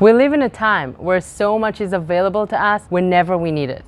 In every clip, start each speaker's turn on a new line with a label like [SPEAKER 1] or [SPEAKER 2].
[SPEAKER 1] We live in a time where so much is available to us whenever we need it.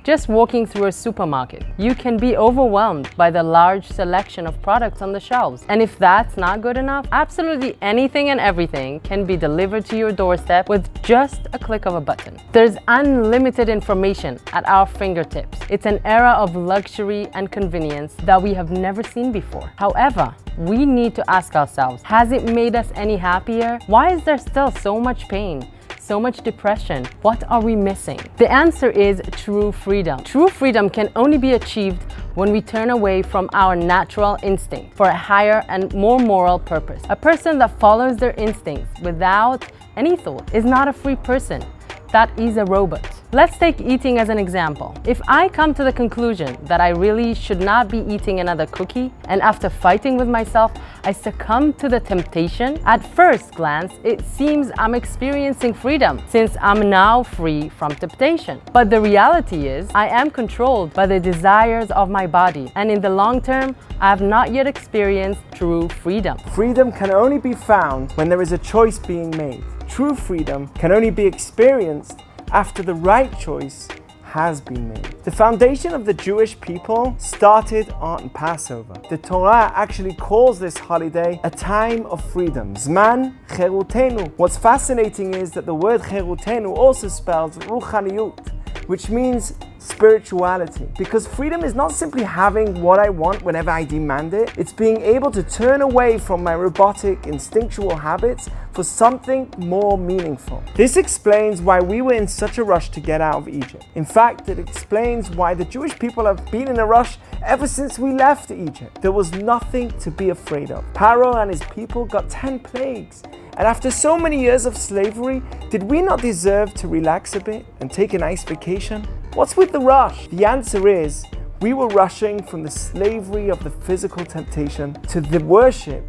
[SPEAKER 1] Just walking through a supermarket, you can be overwhelmed by the large selection of products on the shelves. And if that's not good enough, absolutely anything and everything can be delivered to your doorstep with just a click of a button. There's unlimited information at our fingertips. It's an era of luxury and convenience that we have never seen before. However, we need to ask ourselves, has it made us any happier? Why is there still so much pain? So much depression? What are we missing? The answer is true freedom. True freedom can only be achieved when we turn away from our natural instinct for a higher and more moral purpose. A person that follows their instincts without any thought is not a free person. That is a robot. Let's take eating as an example. If I come to the conclusion that I really should not be eating another cookie, and after fighting with myself, I succumb to the temptation, at first glance, it seems I'm experiencing freedom since I'm now free from temptation. But the reality is, I am controlled by the desires of my body, and in the long term, I have not yet experienced true freedom.
[SPEAKER 2] Freedom can only be found when there is a choice being made. True freedom can only be experienced after the right choice has been made. The foundation of the Jewish people started on Passover. The Torah actually calls this holiday a time of freedom. Zman cherutenu. What's fascinating is that the word cherutenu also spells ruchaniyut, which means spirituality. Because freedom is not simply having what I want whenever I demand it. It's being able to turn away from my robotic, instinctual habits for something more meaningful. This explains why we were in such a rush to get out of Egypt. In fact, it explains why the Jewish people have been in a rush ever since we left Egypt. There was nothing to be afraid of. Pharaoh and his people got 10 plagues. And after so many years of slavery, did we not deserve to relax a bit and take a nice vacation? What's with the rush? The answer is, we were rushing from the slavery of the physical temptation to the worship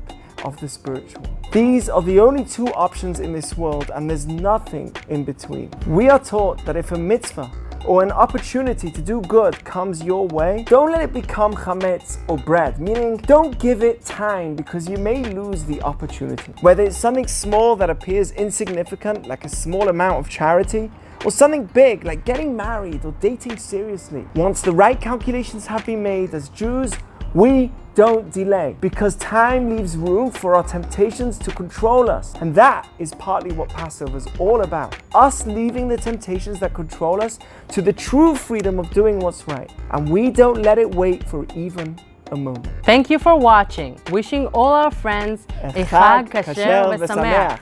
[SPEAKER 2] of the spiritual. These are the only two options in this world, and there's nothing in between. We are taught that if a mitzvah or an opportunity to do good comes your way, don't let it become chametz or bread, meaning don't give it time because you may lose the opportunity. Whether it's something small that appears insignificant, like a small amount of charity, or something big like getting married or dating seriously. Once the right calculations have been made, as Jews, we don't delay, because time leaves room for our temptations to control us. And that is partly what Passover is all about. Us leaving the temptations that control us to the true freedom of doing what's right. And we don't let it wait for even a moment.
[SPEAKER 1] Thank you for watching. Wishing all our friends a Chag Kasher vesameach.